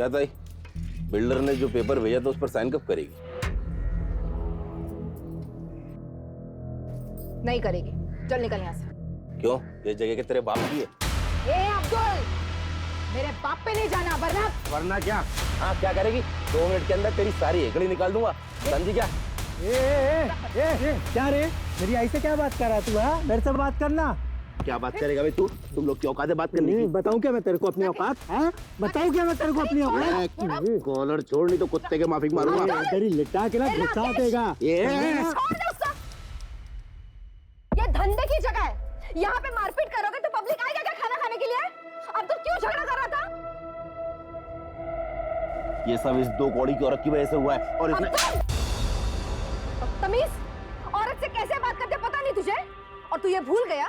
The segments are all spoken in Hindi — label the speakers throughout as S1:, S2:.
S1: क्या ताई, बिल्डर ने जो पेपर भेजा था उस पर साइन कब करेगी?
S2: नहीं करेगी। चल निकल यहाँ से।
S1: क्यों? ये जगह के तेरे बाप की है।
S2: ए अब्दुल, मेरे बाप पे नहीं जाना वरना।
S1: वरना क्या? हाँ क्या करेगी? 2 मिनट के अंदर तेरी सारी एकड़ी निकाल दूंगा। समझी क्या?
S3: क्या रे, मेरी आई से क्या बात कर रहा है तू? हाँ, मेरे से बात करना।
S1: क्या बात करेगा भाई तू? तुम लोग की औकात है बात करने की?
S3: बताऊं क्या मैं तेरे को अपनी औकात? हैं? बताऊं क्या मैं तेरे को अपनी औकात?
S1: कॉलर छोड़, नहीं तो कुत्ते के माफिक मारूंगा।
S3: तेरी लिटा के ना घुसा देगा।
S2: छोड़ दो उसको। ये धंधे की जगह है। यहाँ पे मारपीट करोगे तो पब्लिक आएगा क्या खाना खाने के लिए? अब्दुल क्यों झगड़ा कर रहा था?
S1: ये सब इस 2 कौड़ी की औरत की वजह से हुआ है। और इसने
S2: तमीज, औरत से कैसे बात करते पता नहीं तुझे? और तू ये भूल गया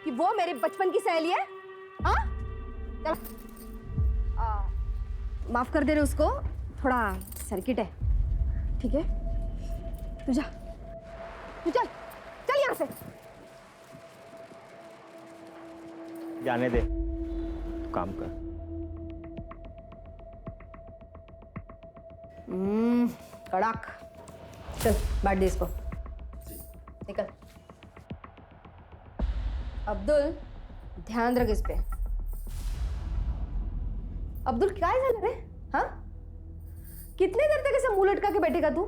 S2: कि वो मेरे बचपन की सहेली है? हाँ? चल, माफ कर दे रहे उसको, थोड़ा सर्किट है। ठीक है, तू जा, तू चल, चल यहाँ से।
S3: जाने दे, तू काम कर।
S2: कड़क। चल बांट दे इसको। निकल। अब्दुल, ध्यान रख इस पे। अब्दुल क्या है रे? हाँ, कितने देर तक ऐसे मुंह लटका के बैठेगा तू?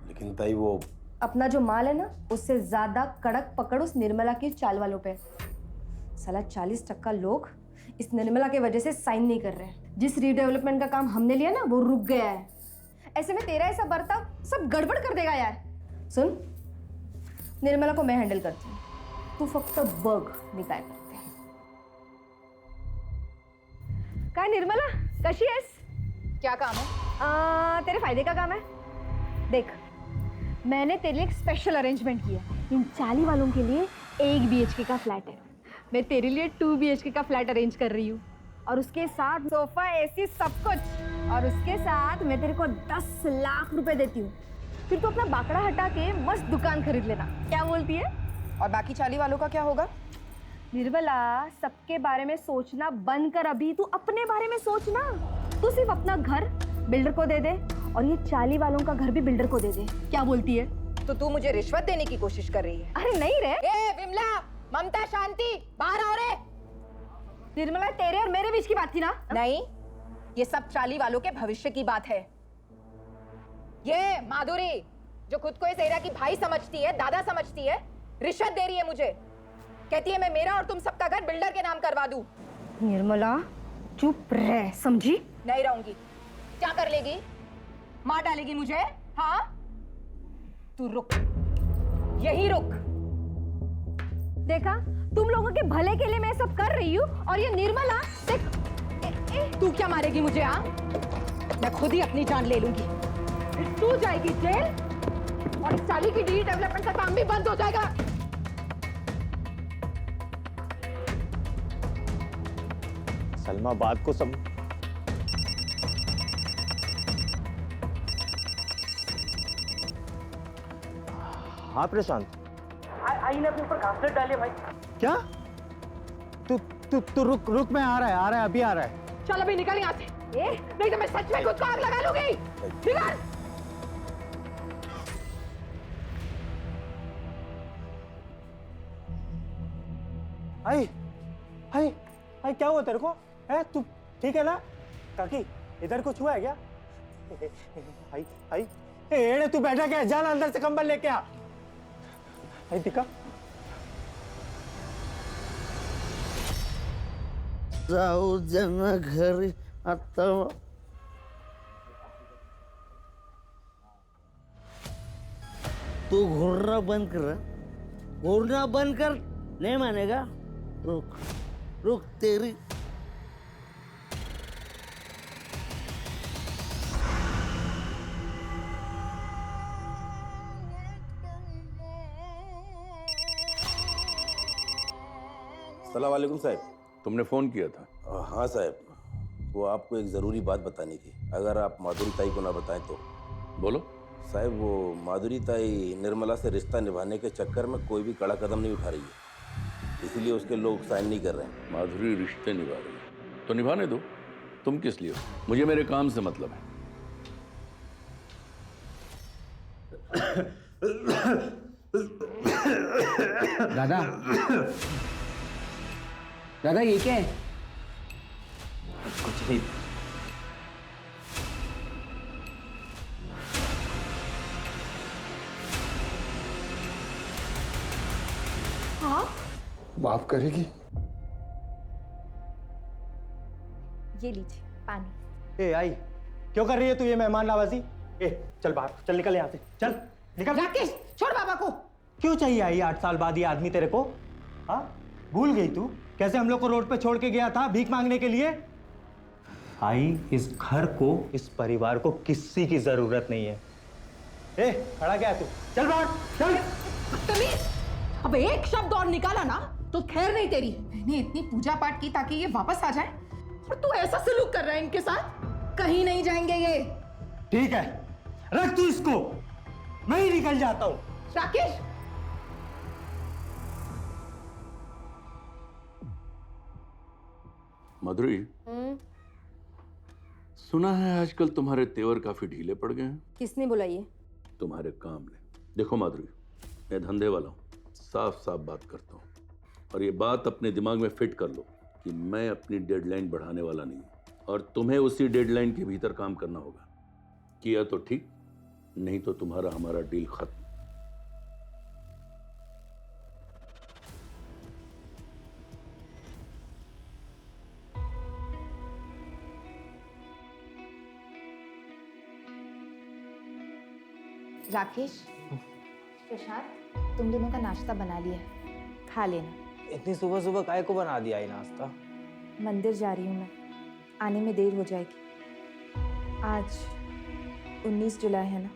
S1: लेकिन ताई वो
S2: अपना जो माल है ना, उससे ज्यादा कड़क पकड़ उस निर्मला की चाल वालों पे। साला 40% लोग इस निर्मला के वजह से साइन नहीं कर रहे हैं। जिस रीडेवलपमेंट का काम हमने लिया ना, वो रुक गया है। ऐसे में तेरा ऐसा बर्ताव सब गड़बड़ कर देगा यार। सुन, निर्मला को मैं हैंडल करती हूँ, तू फक्त बघ मी काय करते। काय निर्मला, कशी आहेस?
S4: क्या काम है?
S2: तेरे फायदे का काम है। देख, मैंने तेरे लिए एक स्पेशल अरेंजमेंट किया। इन 40 वालों के लिए 1 BHK का फ्लैट है। मैं तेरे लिए 2 BHK का फ्लैट अरेंज कर रही हूँ, और उसके साथ सोफा, AC, सब कुछ। और उसके साथ मैं तेरे को 10 लाख रुपए देती हूँ। फिर तू अपना बाकड़ा हटा के मस्त दुकान खरीद लेना। क्या बोलती है?
S4: और बाकी 40 वालों का क्या होगा?
S2: निर्मला, सबके बारे में सोचना बंद कर। अभी तू अपने बारे में सोचना। तू सिर्फ अपना घर बिल्डर को दे दे, और ये 40 वालों का घर भी बिल्डर को दे दे। क्या बोलती है?
S4: तो तू मुझे रिश्वत देने की कोशिश कर रही है?
S2: अरे नहीं रे।
S4: ए विमला, ममता, शांति, बाहर आओ रे।
S2: निर्मला, तेरे और मेरे बीच की बात थी ना?
S4: नहीं, ये सब 40 वालों के भविष्य की बात है। ये माधुरी, जो खुद को इस एरिया की भाई समझती है, दादा समझती है, रिश्वत दे रही है मुझे। कहती है मैं मेरा और तुम सबका घर बिल्डर के नाम करवा दूं।
S2: निर्मला, चुप रह, समझी?
S4: नहीं रहूंगी। क्या कर लेगी? मार डालेगी मुझे? हाँ, तू रुक, यही रुक।
S2: देखा, तुम लोगों के भले के लिए मैं सब कर रही हूँ, और ये निर्मला देख।
S4: तू क्या मारेगी मुझे? हाँ, मैं खुद ही अपनी जान ले लूंगी। तू जाएगी जेल, और इस 40 की डी डेवलपमेंट का काम भी बंद हो जाएगा।
S3: सलमा, बात को सम हाँ प्रशांत,
S5: आई ने अपने ऊपर घासलेट डाली है भाई।
S3: क्या? तू रुक, मैं आ रहा है, अभी आ रहा है।
S4: चल अभी निकल यहाँ से, नहीं तो मैं सच में खुद को आग लगा लूंगी। निकल।
S3: आई क्या हुआ तेरे को? है तू ठीक है ना? काकी, इधर कुछ हुआ है क्या? आई एड़े, तू बैठा क्या? जाना अंदर से कंबल लेके आ। आई दिखा।
S6: जाऊ जना घरी आता। तू घूरना बंद कर, घूरना बंद कर। नहीं मानेगा? रुक रुक तेरी।
S1: अस्सलाम वालेकुम साहब।
S7: तुमने फोन किया था?
S1: हाँ साहब, वो आपको एक ज़रूरी बात बतानी थी, अगर आप माधुरी ताई को ना बताएं तो।
S7: बोलो।
S1: साहब, वो माधुरी ताई निर्मला से रिश्ता निभाने के चक्कर में कोई भी कड़ा कदम नहीं उठा रही है, इसीलिए उसके लोग साइन नहीं कर रहे हैं।
S7: माधुरी रिश्ते निभा रही है तो निभाने दो। तुम किस लिए हो? मुझे मेरे काम से मतलब है।
S8: दादा दादा ये क्या है?
S3: कुछ नहीं।
S9: माफ करेगी?
S4: ये लीजिए पानी।
S3: ए आई, क्यों कर रही है तू ये मेहमान नवाजी? ए चल बाहर, चल निकल यहाँ से, चल निकल।
S5: राकेश छोड़ बाबा को।
S3: क्यों चाहिए आई 8 साल बाद ये आदमी तेरे को? हाँ, भूल गई तू कैसे हम लोग को रोड पे छोड़ के गया था भीख मांगने के लिए? आई, इस घर को, इस परिवार को किसी की जरूरत नहीं है। ए खड़ा क्या है तू? चल बाहर, चल।
S5: तमीज, अब एक शब्द और निकाला ना तो खैर नहीं तेरी।
S4: मैंने इतनी पूजा पाठ की ताकि ये वापस आ जाए और तू ऐसा सलूक कर रहा है इनके साथ। कहीं नहीं जाएंगे ये।
S3: ठीक है, रख तू इसको, मैं ही निकल जाता हूं।
S5: राकेश
S7: माधुरी, सुना है आजकल तुम्हारे तेवर काफी ढीले पड़ गए हैं।
S2: किसने बोला ये?
S7: तुम्हारे काम ने। देखो माधुरी, मैं धंधे वाला हूँ, साफ साफ बात करता हूँ, और ये बात अपने दिमाग में फिट कर लो कि मैं अपनी डेडलाइन बढ़ाने वाला नहीं हूँ, और तुम्हें उसी डेडलाइन के भीतर काम करना होगा। किया तो ठीक, नहीं तो तुम्हारा हमारा डील खत्म।
S4: राकेश, प्रशांत, तुम दोनों का नाश्ता बना लिया है, खा लेना।
S10: इतनी सुबह सुबह काय को बना दिया ये नाश्ता?
S4: मंदिर जा रही हूँ मैं, आने में देर हो जाएगी। आज 19 जुलाई है ना।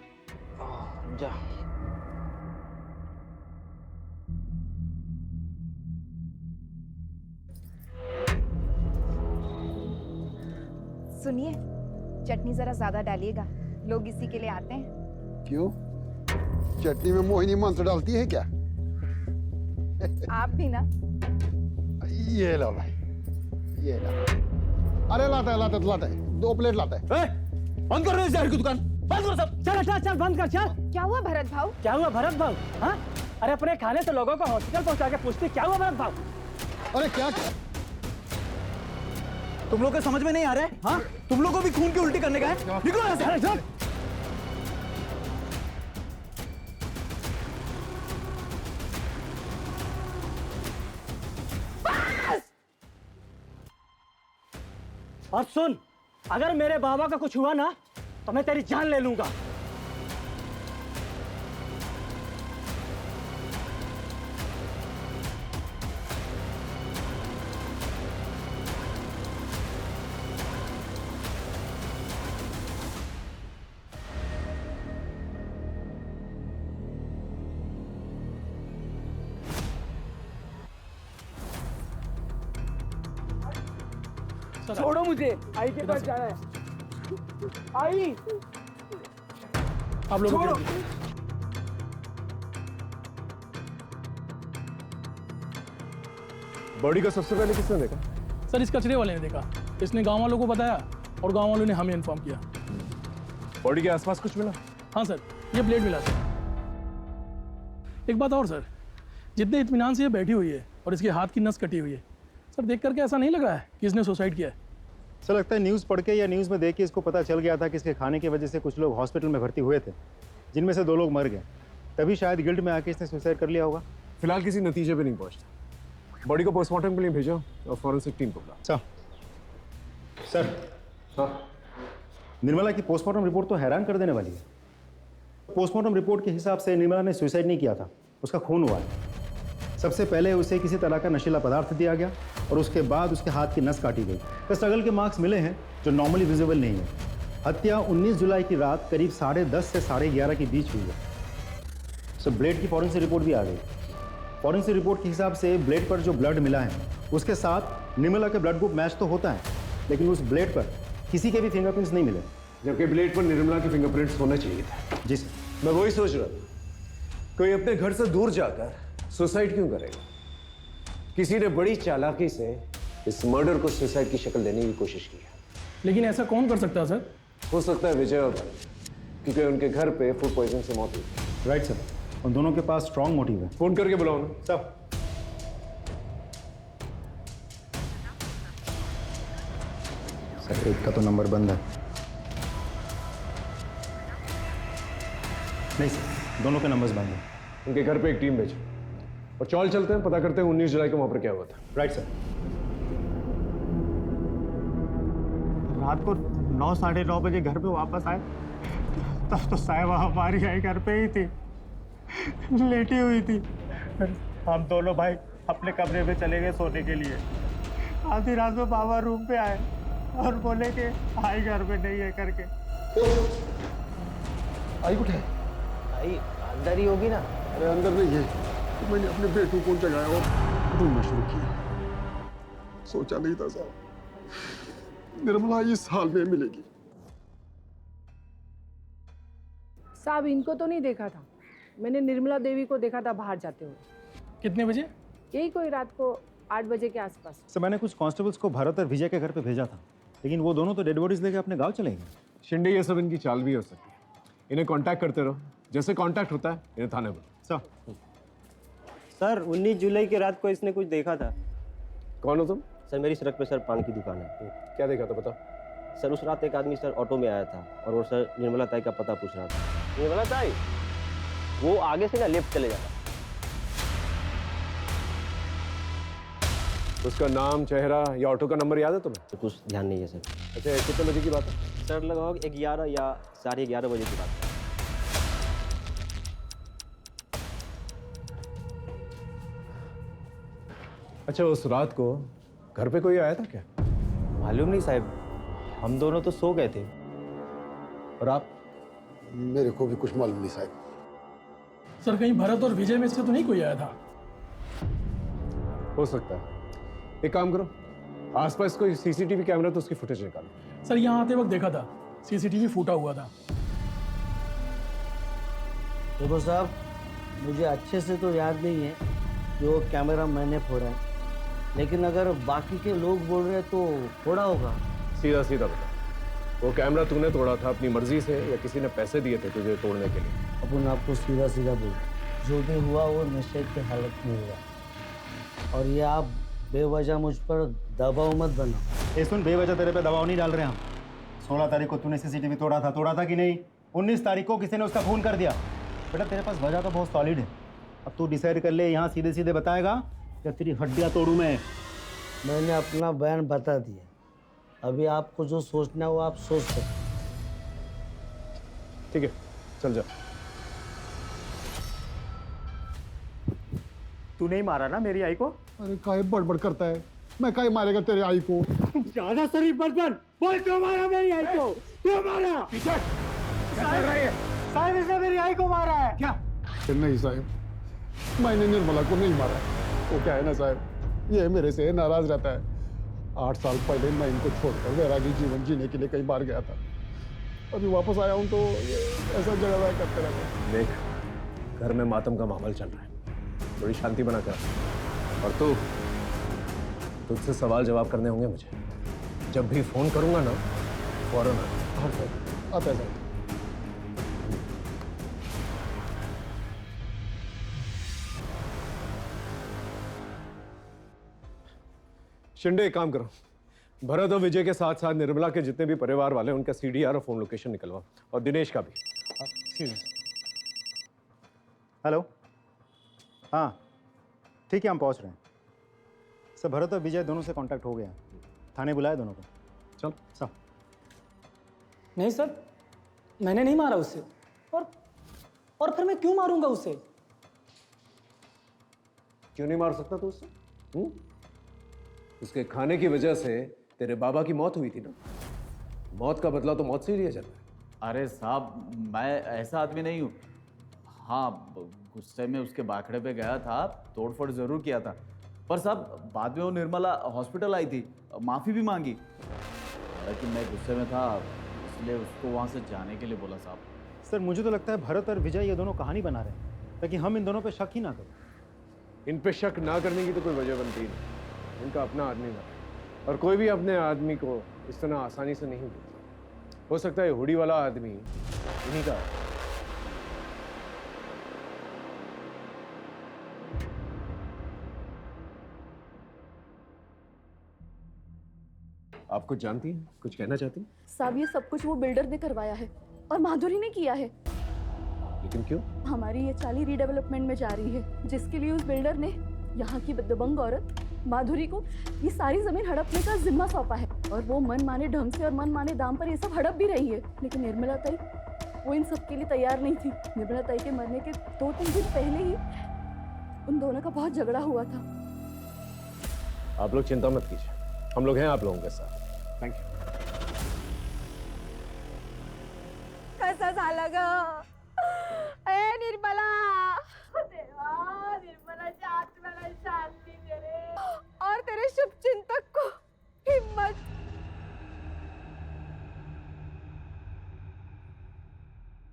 S10: जा।
S4: सुनिए, चटनी जरा ज्यादा डालिएगा, लोग इसी के लिए आते हैं।
S9: क्यों? चटनी में मोहिनी मंत्र डालती है क्या?
S4: आप भी ना।
S9: ये लो भाई, ये लो। अरे लाता है 2 प्लेट लाता है।
S3: बंद कर रहे हो जहर की दुकान, बंद करो सब। चल चल चल, बंद कर, चल।
S4: क्या हुआ भरत भाव?
S3: क्या हुआ भरत भाव? हाँ, अरे अपने खाने से लोगों को हॉस्पिटल पहुंचा के पूछते क्या हुआ भरत भाव?
S9: अरे क्या?
S3: तुम लोग को समझ में नहीं आ रहा है? हाँ, तुम लोग को भी खून की उल्टी करने का है? निकलो यहाँ से। अरे चल। और सुन, अगर मेरे बाबा का कुछ हुआ ना तो मैं तेरी जान ले लूंगा।
S8: छोड़ो मुझे, आई के पास जाना है। आई,
S3: आप लोग
S8: छोड़ो।
S11: बॉडी का सबसे पहले किसने देखा?
S8: सर, इस कचरे वाले ने देखा, इसने गांव वालों को बताया और गांव वालों ने हमें इन्फॉर्म किया।
S11: बॉडी के आसपास कुछ मिला?
S8: हाँ सर, ये ब्लेड मिला सर। एक बात और सर, जितने इत्मीनान से ये बैठी हुई है और इसके हाथ की नस कटी हुई है, सर देख करके ऐसा नहीं लग रहा है कि इसने सुसाइड किया है।
S11: सर लगता है न्यूज़ पढ़ के या न्यूज़ में देख के इसको पता चल गया था कि इसके खाने की वजह से कुछ लोग हॉस्पिटल में भर्ती हुए थे, जिनमें से 2 लोग मर गए। तभी शायद गिल्ट में आके इसने सुसाइड कर लिया होगा। फिलहाल किसी नतीजे पे नहीं पहुंचता। बॉडी को पोस्टमार्टम के लिए भेजो और फॉरेंसिक टीम को बुलाओ।
S3: सर, हाँ, निर्मला की पोस्टमार्टम रिपोर्ट तो हैरान कर देने वाली है। पोस्टमार्टम रिपोर्ट के हिसाब से निर्मला ने सुसाइड नहीं किया था, उसका खून हुआ है। सबसे पहले उसे किसी तरह का नशीला पदार्थ दिया गया और उसके बाद उसके हाथ की नस काटी गई। स्ट्रगल के मार्क्स मिले हैं जो नॉर्मली विजिबल नहीं है। हत्या 19 जुलाई की रात करीब 10:30 से 11:30 के बीच हुई है। सो ब्लेड की फॉरेंसिक रिपोर्ट भी आ गई। फॉरेंसिक रिपोर्ट के हिसाब से ब्लेड पर जो ब्लड मिला है उसके साथ निर्मला के ब्लड ग्रुप मैच तो होता है, लेकिन उस ब्लेड पर किसी के भी फिंगरप्रिंट्स नहीं मिले,
S11: जबकि ब्लेड पर निर्मला के फिंगरप्रिंट्स होना चाहिए था।
S3: जी सर।
S11: मैं वही सोच रहा था, कोई अपने घर से दूर जाकर सुसाइड क्यों करेगा? किसी ने बड़ी चालाकी से इस मर्डर को सुसाइड की शक्ल देने की कोशिश की है।
S8: लेकिन ऐसा कौन कर सकता है सर?
S11: हो सकता है विजय और भाई, क्योंकि उनके घर पे फूड पॉइजन से मौत हुई।
S3: राइट सर, उन दोनों के पास स्ट्रांग मोटिव है।
S11: फोन करके बुलाओ ना।
S3: सब सर, एक का तो नंबर बंद है। नहीं सर, दोनों के नंबर्स बंद हैं।
S11: उनके घर पे एक टीम भेजो और चौल चलते हैं, पता करते हैं 19 जुलाई को वहां पर क्या हुआ था।
S3: Right sir.
S12: रात को 9 साढ़े 9 बजे घर पे वापस आए तब तो साहिबा हमारी आई घर पे ही थी, लेटी हुई थी। हम दोनों भाई अपने कमरे में चले गए सोने के लिए। आधी रात में बाबा रूम पे आए और बोले कि आई घर में नहीं है करके।
S9: आई उठे?
S10: आई अंदर ही होगी ना।
S9: अरे अंदर नहीं है, तो मैंने अपने बेटू को जगाया और ढूंढना शुरू किया। सोचा नहीं था साहब निर्मला इस हाल में मिलेगी।
S5: साहब इनको तो नहीं देखा था, मैंने निर्मला देवी को देखा था बाहर जाते हुए।
S8: कितने बजे?
S5: यही कोई रात को 8 बजे के आसपास।
S3: सर, मैंने कुछ कांस्टेबल्स को भारत और विजय के घर पे भेजा था, लेकिन वो दोनों तो डेड बॉडीज लेके अपने गांव चले गए।
S11: शिंदे, ये सब इनकी चाल भी हो सकती है। इन्हें कांटेक्ट करते रहो, जैसे कांटेक्ट होता है इन्हें थाने बुलाओ।
S10: सर 19 जुलाई की रात को इसने कुछ देखा था।
S11: कौन हो तुम?
S10: सर मेरी सड़क पे सर पान की दुकान है।
S11: क्या देखा था बताओ।
S10: सर उस रात एक आदमी सर ऑटो में आया था और वो सर निर्मला ताई का पता पूछ रहा था। निर्मला ताई, वो आगे से ना लेफ्ट चले जाता।
S11: उसका नाम, चेहरा या ऑटो का नंबर याद है तुम्हें?
S10: तो कुछ ध्यान नहीं है सर।
S11: अच्छा, कितने बजे की बात है?
S10: सर लगभग 11 या 11:30 बजे की बात है।
S11: अच्छा, उस रात को घर पे कोई आया था क्या?
S10: मालूम नहीं साहब, हम दोनों तो सो गए थे।
S11: और आप?
S9: मेरे को भी कुछ मालूम नहीं साहब।
S8: सर कहीं भरत और विजय में से तो नहीं कोई आया था?
S11: हो सकता है। एक काम करो, आसपास कोई सीसीटीवी कैमरा तो उसकी फुटेज निकालो।
S8: सर यहाँ आते वक्त देखा था, सीसीटीवी फूटा हुआ था।
S6: देखो साहब, मुझे अच्छे से तो याद नहीं है जो कैमरा मैंने फोड़ा है, लेकिन अगर बाकी के लोग बोल रहे हैं तो फोड़ा होगा।
S11: सीधा सीधा बता, वो कैमरा तूने तोड़ा था अपनी मर्जी से या किसी ने पैसे दिए थे तुझे तोड़ने के लिए?
S6: अपन आपको सीधा सीधा बोल, जो भी हुआ वो नशे की हालत में हुआ, और ये आप बेवजह मुझ पर दबाव मत बनाओ।
S3: ये सुन, बेवजह तेरे पे दबाव नहीं डाल रहे हम। 16 तारीख को तूने सीसीटीवी तोड़ा था कि नहीं? 19 तारीख को किसी ने उसका खून कर दिया। बेटा तेरे पास वजह तो बहुत सॉलिड है। अब तू डिसाइड कर ले, यहाँ सीधे सीधे बताएगा या तेरी हड्डियाँ तोड़ूं मैं?
S6: मैंने अपना बयान बता दिया, अभी आपको जो सोचना है वो आप सोच सकते।
S11: ठीक है, चल जा।
S12: तू नहीं मारा ना मेरी आई को?
S9: अरे काहे बड़बड़ करता है? मैं काहे मारेगा तेरे आई को?
S12: ज्यादा शरीफ बर्तन बोल, क्यों मारा मेरी आई को? क्यों मारा? साहब इसने मेरी आई को मारा है। क्या?
S9: नहीं साहब, मैंने निर्मला को नहीं मारा। वो क्या है ना साहब, ये मेरे से नाराज रहता है। 8 साल पहले मैं इनको छोड़कर वैरागी जीवन जीने के लिए कई बार गया था। अभी वापस आया हूँ तो ये ऐसा जगह करते रहते हैं।
S11: देख, घर में मातम का माहौल चल रहा है, थोड़ी शांति बना कर। और तुझसे सवाल जवाब करने होंगे मुझे। जब भी फोन करूंगा ना, फौरन आ।
S9: हाँ साहब, आता है साहब।
S11: शिंदे, एक काम करो, भरत और विजय के साथ साथ निर्मला के जितने भी परिवार वाले हैं उनका सीडीआर और फोन लोकेशन निकलवाओ, और दिनेश का भी।
S3: हेलो, हाँ ठीक है, हम पहुँच रहे हैं। सर, भरत और विजय दोनों से कांटेक्ट हो गया, थाने बुलाए दोनों को।
S11: चल
S3: सब।
S13: नहीं सर, मैंने नहीं मारा उससे, और फिर मैं क्यों मारूंगा उससे?
S11: क्यों नहीं मार सकता तू उससे? उसके खाने की वजह से तेरे बाबा की मौत हुई थी ना। मौत का बदला तो मौत से ही लिया जाता है।
S14: अरे साहब, मैं ऐसा आदमी नहीं हूँ। हाँ, गुस्से में उसके बाखड़े पे गया था, तोड़फोड़ जरूर किया था, पर साहब बाद में वो निर्मला हॉस्पिटल आई थी, माफ़ी भी मांगी, लेकिन मैं गुस्से में था इसलिए उसको वहाँ से जाने के लिए बोला साहब।
S3: सर, मुझे तो लगता है भरत और विजय ये दोनों कहानी बना रहे हैं ताकि हम इन दोनों पे शक ही ना करें।
S11: इन पे शक ना करने की तो कोई वजह बनती ही नहीं। इनका अपना आदमी था, और कोई भी अपने आदमी को
S15: इस तरह आसानी से नहीं मिलता। हो सकता है हुडी वाला आदमी इन्हीं का है। आप कुछ जानती हैं, कुछ कहना चाहती हैं?
S16: साहब, ये सब कुछ वो बिल्डर ने करवाया है और माधुरी ने किया है।
S15: लेकिन क्यों?
S16: हमारी ये चाली रीडेवलपमेंट में जा रही है, जिसके लिए उस बिल्डर ने यहाँ की दबंग औरत माधुरी को ये सारी जमीन हड़पने का जिम्मा सौंपा है। और वो मन माने ढंग से और मन माने दाम पर ये सब हड़प भी रही है। लेकिन निर्मला ताई वो इन सब के लिए तैयार नहीं थी। निर्मला ताई के मरने के 2-3 दिन पहले ही उन दोनों का बहुत झगड़ा हुआ था।
S15: आप लोग चिंता मत कीजिए, हम लोग हैं आप लोगों के साथ। Thank you.
S4: कसं झालं ग ए निर्मला, देवा निर्मलाच्या आत्म्याला शांती दे रे और तेरे शुभचिंतक को हिम्मत।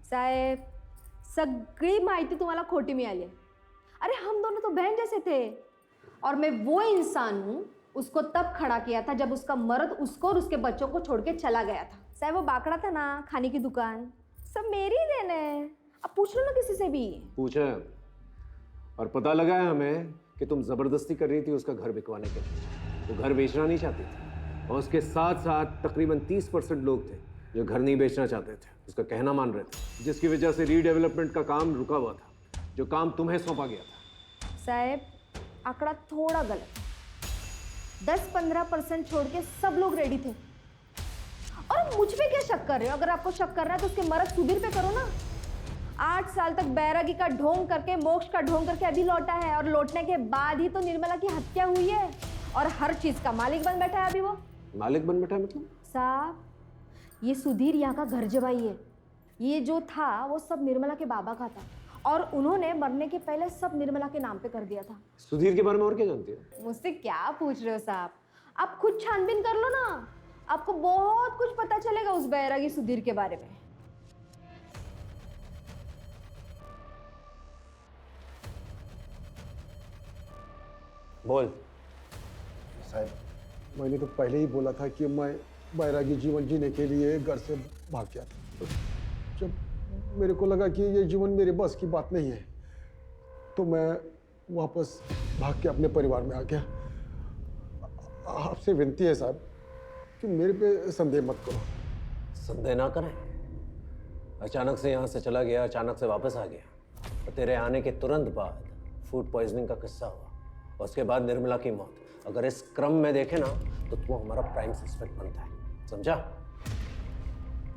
S2: साहेब, सगळी माहिती तुम्हाला खोटी मिळाली आहे। अरे हम दोनों तो बहन जैसे थे और मैं वो इंसान हूँ उसको तब खड़ा किया था जब उसका मर्द उसको और उसके बच्चों को छोड़ के चला गया था। साहब, वो बाकड़ा था ना, खाने की दुकान, सब मेरी ही देन है। अब पूछ लो ना किसी से भी।
S15: पूछा है और पता लगा है हमें कि तुम जबरदस्ती कर रही थी उसका घर बिकवाने के लिए। वो घर बेचना नहीं चाहती थी और उसके साथ साथ तकरीबन 30% लोग थे जो घर नहीं बेचना चाहते थे, उसका कहना मान रहे थे, जिसकी वजह से रीडेवलपमेंट का काम रुका हुआ था, जो काम तुम्हें सौंपा गया था।
S2: साहब, आंकड़ा थोड़ा गलत, 10-15% छोड़ के सब लोग रेडी थे। और मुझ पे क्या शक कर रहे हो? अगर आपको शक करना है तो उसके मर्द सुधीर पे करो ना। 8 साल तक बैरागी का ढोंग करके, मोक्ष का ढोंग करके अभी लौटा है और लौटने के बाद ही तो निर्मला की हत्या हुई है और हर चीज का मालिक बन बैठा है अभी वो।
S15: मालिक बन बैठा है मतलब?
S2: साहब, ये सुधीर यहाँ का घर जवाई है। ये जो था वो सब निर्मला के बाबा का था और उन्होंने मरने के पहले सब निर्मला के नाम पे कर दिया था।
S15: सुधीर के बारे में और क्या जानती हो?
S2: मुझसे क्या पूछ रहे हो साहब? आप खुद छानबीन कर लो ना, आपको बहुत कुछ पता चलेगा उस बैरागी सुधीर के बारे में।
S10: बोल।
S9: साहब, मैंने तो पहले ही बोला था कि मैं बैरागी जीवन जीने के लिए घर से भाग गया था। जब मेरे को लगा कि ये जीवन मेरे बस की बात नहीं है तो मैं वापस भाग के अपने परिवार में आ गया। आपसे विनती है साहब कि मेरे पे संदेह मत करो।
S10: संदेह ना करें। अचानक से यहाँ से चला गया, अचानक से वापस आ गया और तेरे आने के तुरंत बाद फूड पॉइजनिंग का किस्सा हुआ और उसके बाद निर्मला की मौत। अगर इस क्रम में देखे ना तो तू हमारा प्राइम सस्पेक्ट बनता है, समझा?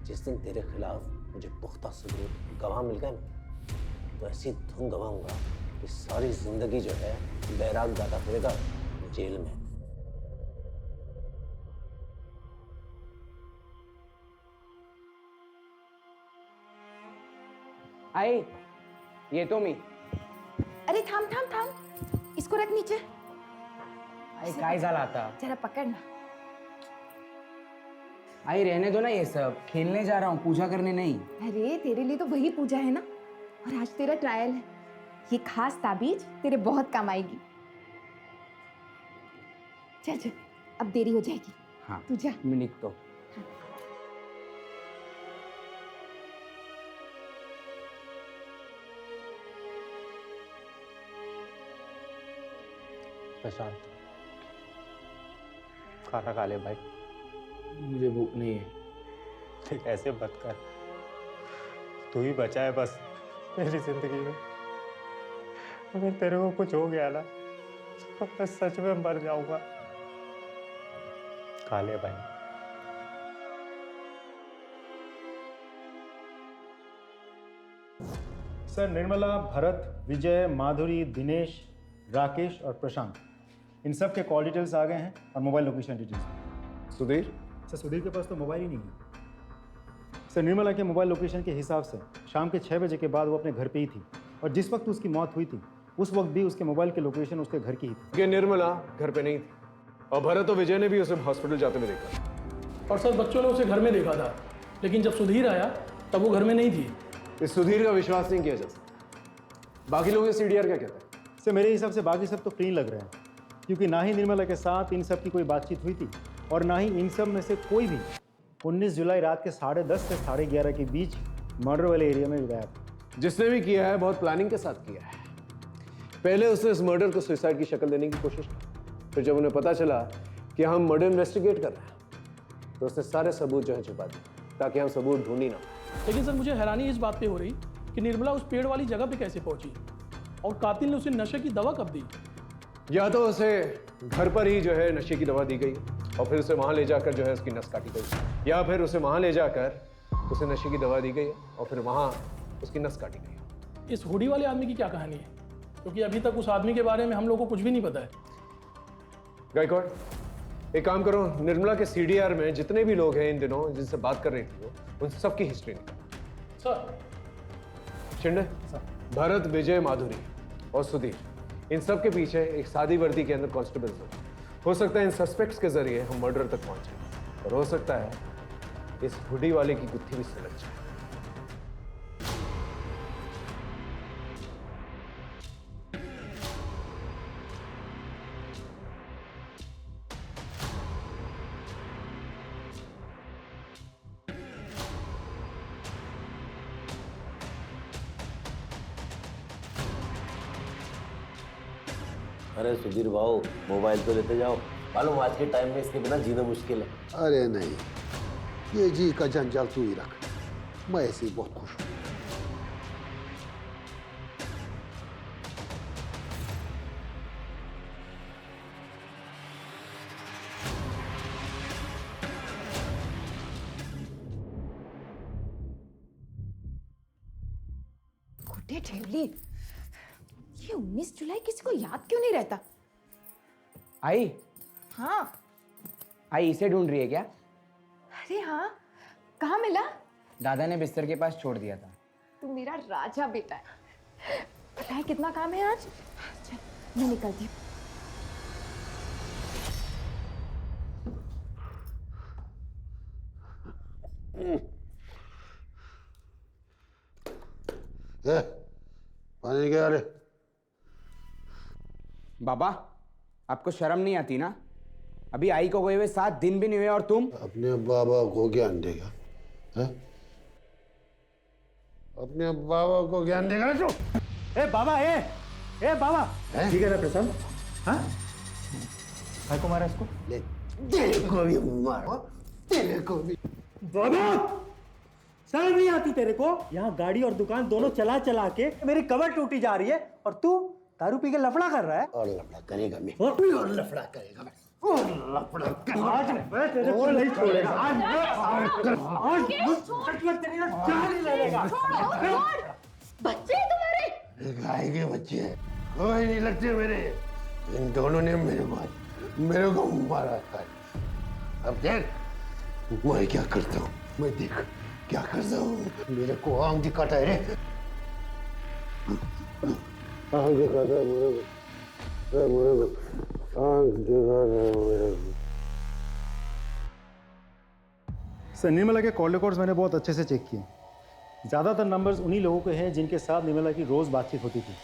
S10: जिस दिन तेरे खिलाफ मुझे पुख्ता सबूत गवाह मिल गए ना तो ऐसी धुन गवाऊंगा कि सारी जिंदगी जो है बैराग गाता फिरेगा जेल में।
S17: आई, ये तो मी।
S4: अरे थांब थांब थांब, इसको रख नीचे।
S17: आई काय झालं आता?
S4: जरा पकड़ ना।
S17: आई रहने दो ना ये सब, खेलने जा रहा हूँ, पूजा करने नहीं।
S4: अरे तेरे लिए तो वही पूजा है ना, और आज तेरा ट्रायल है। ये खास ताबीज तेरे बहुत काम आएगी। चल चल, अब देरी हो जाएगी।
S17: हाँ,
S4: तू जा।
S17: मैं निकतो।
S12: प्रशांत, खाना खा ले भाई।
S17: मुझे भूख नहीं है।
S12: ठीक, ऐसे मत कर। तू ही बचा है बस मेरी जिंदगी में। अगर तेरे को कुछ हो गया ना तो मैं सच में मर जाऊंगा। खा ले भाई।
S3: सर, निर्मला, भरत, विजय, माधुरी, दिनेश, राकेश और प्रशांत, इन सब के कॉल डिटेल्स आ गए हैं और mobile location details.
S15: Sudhir?
S3: Sir, Sudhir के पास तो मोबाइल ही नहीं है। सर, निर्मला के मोबाइल लोकेशन के हिसाब से शाम के 6 बजे के बाद वो अपने घर पे ही थी और जिस वक्त उसकी मौत हुई थी उस वक्त भी उसके मोबाइल की लोकेशन उसके घर की ही थी।
S15: कि निर्मला घर पे नहीं थी और भरत और विजय ने भी उसे हॉस्पिटल जाते हुए देखा।
S8: और सर, बच्चों ने उसे घर में देखा था, लेकिन जब सुधीर आया तब वो घर में नहीं थी।
S15: इस सुधीर का विश्वास नहीं किया जा सकता। बाकी लोग CDR क्या कहते हैं?
S3: सर, मेरे हिसाब से बाकी सब तो क्लीन लग रहे हैं क्योंकि ना ही निर्मला के साथ इन सब की कोई बातचीत हुई थी और ना ही इन सब में से कोई भी 19 जुलाई रात के 10:30 से 11:30 के बीच मर्डर वाले एरिया में गया था।
S15: जिसने भी किया है बहुत प्लानिंग के साथ किया है। पहले उसने इस मर्डर को सुसाइड की शक्ल देने की कोशिश की, फिर जब उन्हें पता चला कि हम मर्डर इन्वेस्टिगेट कर रहे हैं तो उसने सारे सबूत जो है छुपा दिए ताकि हम सबूत ढूंढ ही ना पाए।
S8: लेकिन सर मुझे हैरानी इस बात पे हो रही कि निर्मला उस पेड़ वाली जगह पे कैसे पहुंची और कातिल ने उसे नशे की दवा कब दी?
S15: या तो उसे घर पर ही जो है नशे की दवा दी गई और फिर उसे वहां ले जाकर जो है उसकी नस काटी गई, या फिर उसे वहां ले जाकर उसे नशे की दवा दी गई और फिर वहां उसकी नस काटी गई।
S8: इस हुडी वाले आदमी की क्या कहानी है? क्योंकि अभी तक उस आदमी के बारे में हम लोगों को कुछ भी नहीं पता है।
S15: गायकवाड़, एक काम करो, निर्मला के सीडीआर में जितने भी लोग हैं इन दिनों जिनसे बात कर रही थी वो, उन सबकी हिस्ट्री निकालो।
S8: सर।
S15: शिंदे, भरत, विजय, माधुरी और सुधीर, इन सब के पीछे एक सादी वर्दी के अंदर कांस्टेबल्स हो सकता है इन सस्पेक्ट्स के जरिए हम मर्डर तक पहुंचे और हो सकता है इस हुडी वाले की गुत्थी भी सुलझ जाए।
S1: अरे सुधीर भाऊ, मोबाइल तो लेते जाओ, मालूम आज के टाइम में इसके बिना जीना मुश्किल है।
S9: अरे नहीं, ये जी का जंजाल तू ही रख, मैं ऐसे ही बहुत खुश हूँ।
S4: गुड्डे ठेवली, ये 19 जुलाई किसी को याद क्यों नहीं रहता?
S17: आई
S4: हाँ।
S17: आई इसे ढूंढ रही है क्या?
S4: अरे हाँ, कहाँ मिला?
S17: दादा ने बिस्तर के पास छोड़ दिया था।
S4: तू मेरा राजा बेटा है। पता है कितना काम है आज? चल मैं निकलती हूँ।
S9: पानी क्या रे?
S17: बाबा, आपको शर्म नहीं आती ना? अभी आई को गए हुए 7 दिन भी नहीं हुए और तुम
S9: अपने बाबा को ज्ञान देगा? है? अपने बाबा को ज्ञान देगा तू?
S12: ए बाबा, ए बाबा, ठीक है ना प्रशांत? हाँ? भाई को मारा इसको?
S9: ले, तेरे को भी मारो, तेरे को भी।
S12: बाबा, शर्म नहीं आती तेरे को? यहाँ गाड़ी और दुकान दोनों चला चला के मेरी कमर टूटी जा रही है और तू दारू पी के लफड़ा कर रहा है।
S9: और लफड़ा करेगा मैं, और लफड़ा करेगा मैं, और लफड़ा करेगा।
S12: आज मैं तेरे को नहीं छोड़ेगा। आज तेरी ना जान ही ले लेगा।
S4: बच्चे तुम्हारे
S9: गाय के बच्चे हैं, कोई नहीं लगते मेरे। इन दोनों ने मेरे को मारा था। अब देख मैं क्या करता हूँ, मैं देख क्या करता हूँ। मेरे को आंख दिखाता है रे, आंख दिखाता है मेरे को, आंख दिखाता है मेरे को।
S3: सर, निर्मला के कॉल रिकॉर्ड्स मैंने बहुत अच्छे से चेक किए। ज़्यादातर नंबर्स उन्हीं लोगों के हैं जिनके साथ निर्मला की रोज़ बातचीत होती थी,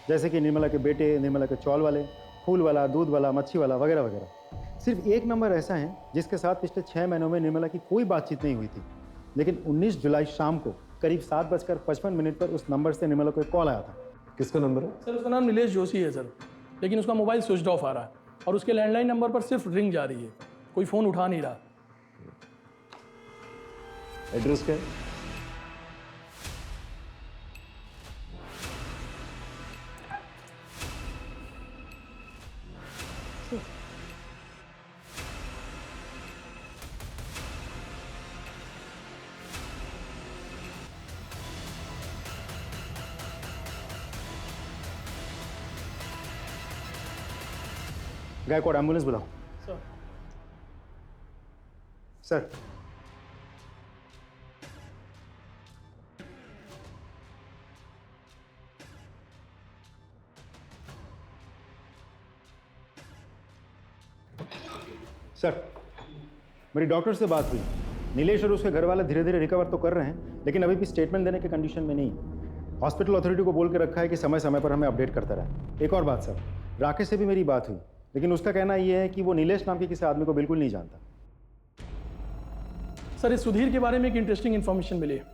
S3: जैसे कि निर्मला के बेटे, निर्मला के चौल वाले, फूल वाला, दूध वाला, मच्छी वाला वगैरह वगैरह। सिर्फ एक नंबर ऐसा है जिसके साथ पिछले 6 महीनों में निर्मला की कोई बातचीत नहीं हुई थी, लेकिन 19 जुलाई शाम को करीब 7:55 पर उस नंबर से निर्मला को एक कॉल आया था।
S15: किसका नंबर है?
S8: सर उसका नाम नीलेश जोशी है सर, लेकिन उसका मोबाइल स्विच ऑफ आ रहा है और उसके लैंडलाइन नंबर पर सिर्फ रिंग जा रही है, कोई फ़ोन उठा नहीं रहा।
S15: एड्रेस क्या है?
S3: गायकवाड़, एम्बुलेंस बुलाओ। सर। सर, मेरी डॉक्टर से बात हुई। नीलेश और उसके घर वाले धीरे धीरे रिकवर तो कर रहे हैं, लेकिन अभी भी स्टेटमेंट देने के कंडीशन में नहीं है। हॉस्पिटल अथॉरिटी को बोल के रखा है कि समय समय पर हमें अपडेट करता रहे। एक और बात सर, राकेश से भी मेरी बात हुई। लेकिन उसका कहना यह है कि वो नीलेश नाम के किसी आदमी को बिल्कुल नहीं जानता।
S8: सर इस सुधीर के बारे में एक इंटरेस्टिंग इन्फॉर्मेशन मिली है।